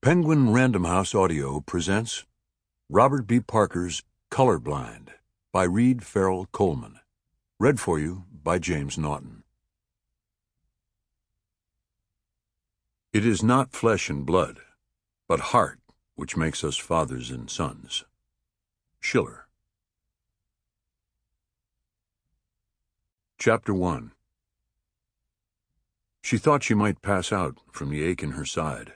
Penguin Random House Audio presents Robert B. Parker's Colorblind by Farrel Coleman. Read for you by James Naughton. It is not flesh and blood, but heart which makes us fathers and sons. Schiller. Chapter 1. She thought she might pass out from the ache in her side,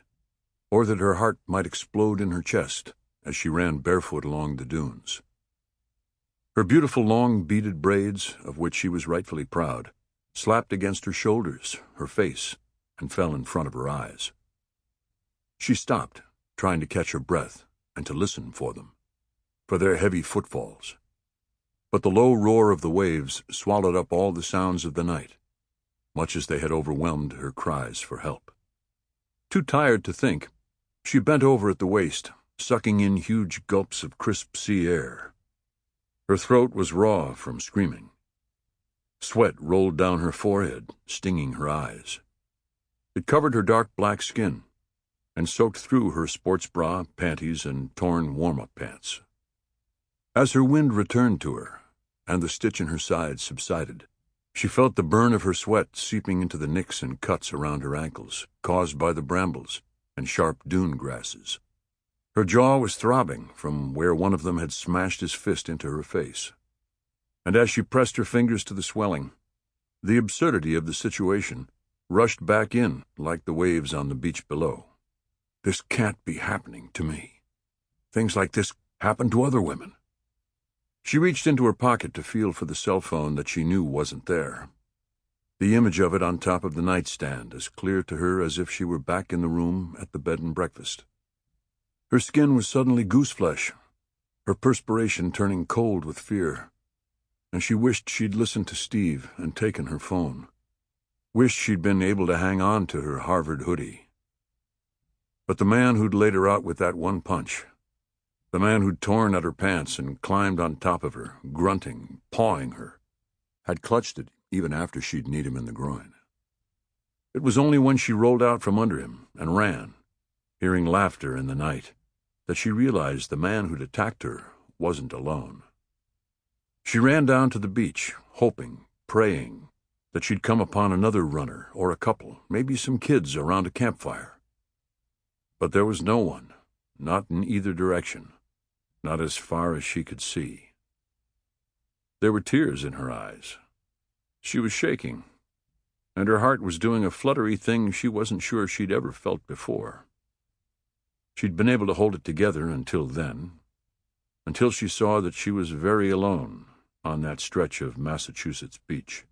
or that her heart might explode in her chest as she ran barefoot along the dunes. Her beautiful long beaded braids, of which she was rightfully proud, slapped against her shoulders, her face, and fell in front of her eyes. She stopped, trying to catch her breath and to listen for them, for their heavy footfalls. But the low roar of the waves swallowed up all the sounds of the night, much as they had overwhelmed her cries for help. Too tired to think, she bent over at the waist, sucking in huge gulps of crisp sea air. Her throat was raw from screaming. Sweat rolled down her forehead, stinging her eyes. It covered her dark black skin and soaked through her sports bra, panties, and torn warm-up pants. As her wind returned to her and the stitch in her side subsided, she felt the burn of her sweat seeping into the nicks and cuts around her ankles, caused by the brambles and sharp dune grasses. Her jaw was throbbing from where one of them had smashed his fist into her face. And as she pressed her fingers to the swelling, the absurdity of the situation rushed back in like the waves on the beach below. This can't be happening to me. Things like this happen to other women. She reached into her pocket to feel for the cell phone that she knew wasn't there. The image of it on top of the nightstand as clear to her as if she were back in the room at the bed and breakfast. Her skin was suddenly gooseflesh, her perspiration turning cold with fear, and she wished she'd listened to Steve and taken her phone. Wished she'd been able to hang on to her Harvard hoodie. But the man who'd laid her out with that one punch, the man who'd torn at her pants and climbed on top of her, grunting, pawing her, had clutched it even after she'd kneed him in the groin. It was only when she rolled out from under him and ran, hearing laughter in the night, that she realized the man who'd attacked her wasn't alone. She ran down to the beach, hoping, praying, that she'd come upon another runner or a couple, maybe some kids around a campfire. But there was no one, not in either direction, not as far as she could see. There were tears in her eyes. She was shaking, and her heart was doing a fluttery thing she wasn't sure she'd ever felt before. She'd been able to hold it together until then, until she saw that she was very alone on that stretch of Massachusetts beach.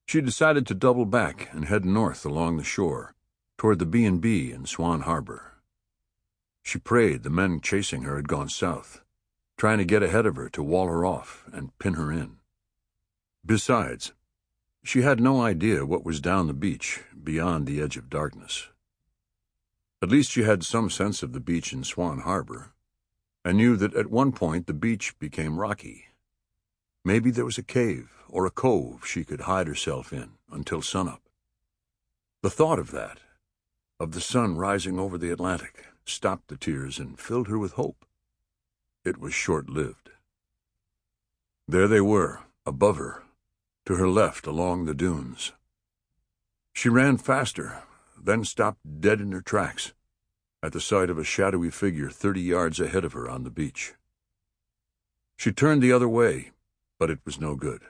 She decided to double back and head north along the shore, toward the B&B in Swan Harbor. She prayed the men chasing her had gone south, trying to get ahead of her to wall her off and pin her in. Besides, she had no idea what was down the beach beyond the edge of darkness. At least she had some sense of the beach in Swan Harbor, and knew that at one point the beach became rocky. Maybe there was a cave or a cove she could hide herself in until sunup. The thought of that, of the sun rising over the Atlantic, stopped the tears and filled her with hope. It was short-lived. There they were, above her, to her left along the dunes. She ran faster, then stopped dead in her tracks at the sight of a shadowy figure 30 yards ahead of her on the beach. She turned the other way, but it was no good.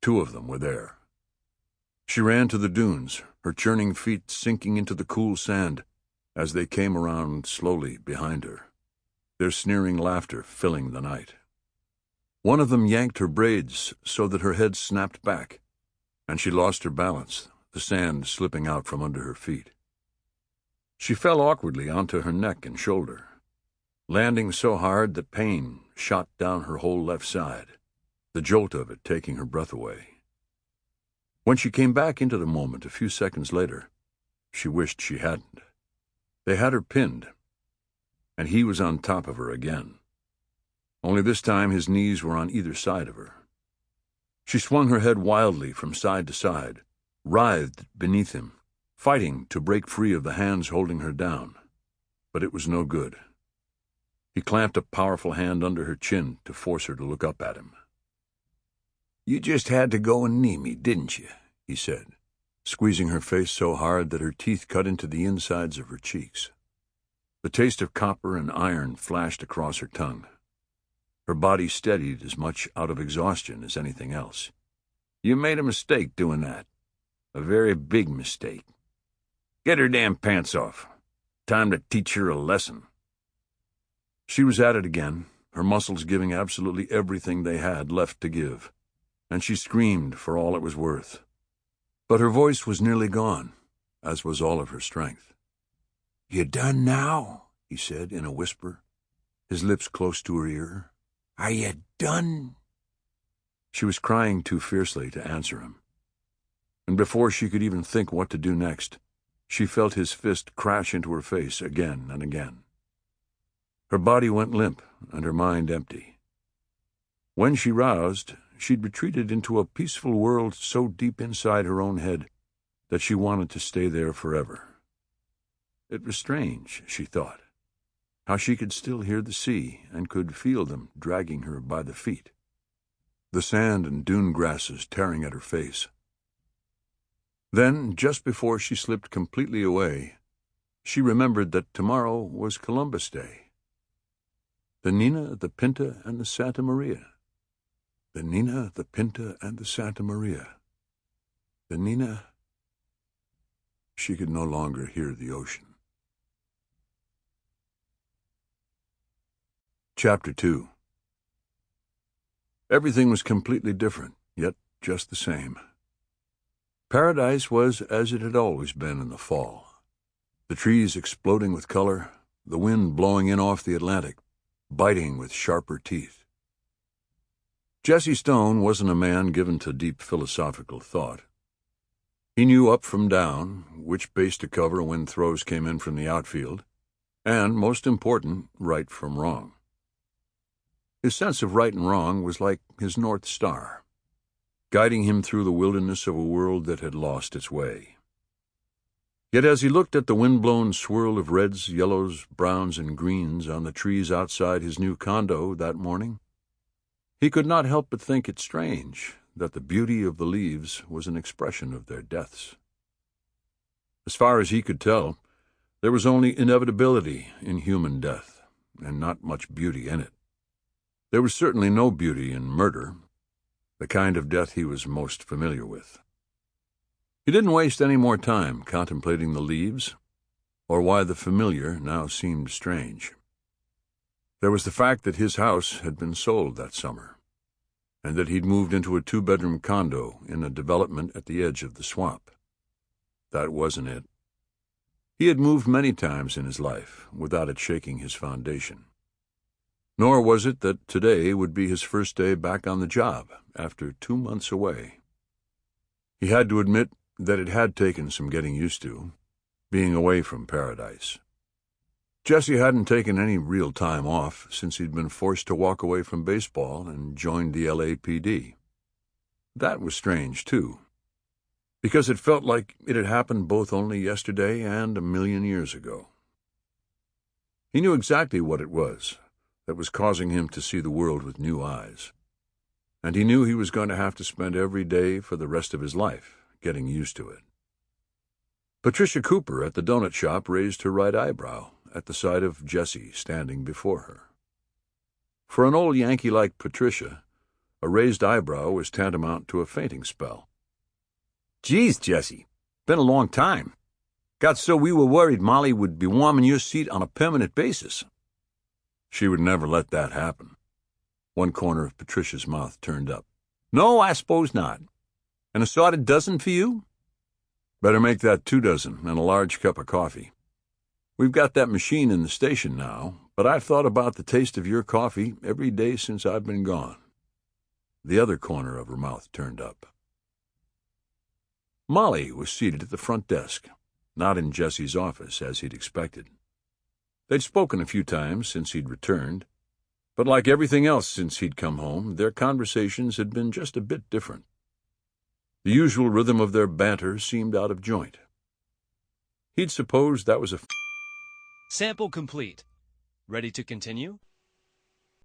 2 of them were there. She ran to the dunes, her churning feet sinking into the cool sand as they came around slowly behind her, their sneering laughter filling the night. One of them yanked her braids so that her head snapped back, and she lost her balance, the sand slipping out from under her feet. She fell awkwardly onto her neck and shoulder, landing so hard that pain shot down her whole left side, the jolt of it taking her breath away. When she came back into the moment a few seconds later, she wished she hadn't. They had her pinned, and he was on top of her again. Only this time his knees were on either side of her. She swung her head wildly from side to side, writhed beneath him, fighting to break free of the hands holding her down, but it was no good. He clamped a powerful hand under her chin to force her to look up at him. "You just had to go and knee me, didn't you?" he said, squeezing her face so hard that her teeth cut into the insides of her cheeks. The taste of copper and iron flashed across her tongue. Her body steadied as much out of exhaustion as anything else. "You made a mistake doing that. A very big mistake. Get her damn pants off. Time to teach her a lesson." She was at it again, her muscles giving absolutely everything they had left to give, and she screamed for all it was worth. But her voice was nearly gone, as was all of her strength. "You done now?" he said in a whisper, his lips close to her ear. "Are you done?" She was crying too fiercely to answer him, and before she could even think what to do next, she felt his fist crash into her face again and again. Her body went limp and her mind empty. When she roused, she'd retreated into a peaceful world so deep inside her own head that she wanted to stay there forever. It was strange, she thought, how she could still hear the sea and could feel them dragging her by the feet, the sand and dune grasses tearing at her face. Then, just before she slipped completely away, she remembered that tomorrow was Columbus Day. The Nina, the Pinta, and the Santa Maria. The Nina, the Pinta, and the Santa Maria. The Nina... She could no longer hear the ocean. Chapter 2. Everything was completely different, yet just the same. Paradise was as it had always been in the fall. The trees exploding with color, the wind blowing in off the Atlantic, biting with sharper teeth. Jesse Stone wasn't a man given to deep philosophical thought. He knew up from down, which base to cover when throws came in from the outfield, and, most important, right from wrong. His sense of right and wrong was like his North Star, guiding him through the wilderness of a world that had lost its way. Yet as he looked at the wind-blown swirl of reds, yellows, browns, and greens on the trees outside his new condo that morning, he could not help but think it strange that the beauty of the leaves was an expression of their deaths. As far as he could tell, there was only inevitability in human death, and not much beauty in it. There was certainly no beauty in murder, the kind of death he was most familiar with. He didn't waste any more time contemplating the leaves, or why the familiar now seemed strange. There was the fact that his house had been sold that summer, and that he'd moved into a 2-bedroom condo in a development at the edge of the swamp. That wasn't it. He had moved many times in his life without it shaking his foundation. Nor was it that today would be his first day back on the job after 2 months away. He had to admit that it had taken some getting used to, being away from paradise. Jesse hadn't taken any real time off since he'd been forced to walk away from baseball and joined the LAPD. That was strange, too, because it felt like it had happened both only yesterday and 1,000,000 years ago. He knew exactly what it was that was causing him to see the world with new eyes, and he knew he was going to have to spend every day for the rest of his life getting used to it. Patricia Cooper at the donut shop raised her right eyebrow at the sight of Jesse standing before her. For an old Yankee like Patricia, a raised eyebrow was tantamount to a fainting spell. "Geez, Jesse, been a long time. Got so we were worried Molly would be warming your seat on a permanent basis." She would never let that happen. One corner of Patricia's mouth turned up. "No, I suppose not. An assorted dozen for you?" "Better make that 2 dozen and a large cup of coffee. We've got that machine in the station now, but I've thought about the taste of your coffee every day since I've been gone." The other corner of her mouth turned up. Molly was seated at the front desk, not in Jesse's office as he'd expected. They'd spoken a few times since he'd returned, but like everything else since he'd come home, their conversations had been just a bit different. The usual rhythm of their banter seemed out of joint. He'd supposed that was a Sample complete. Ready to continue?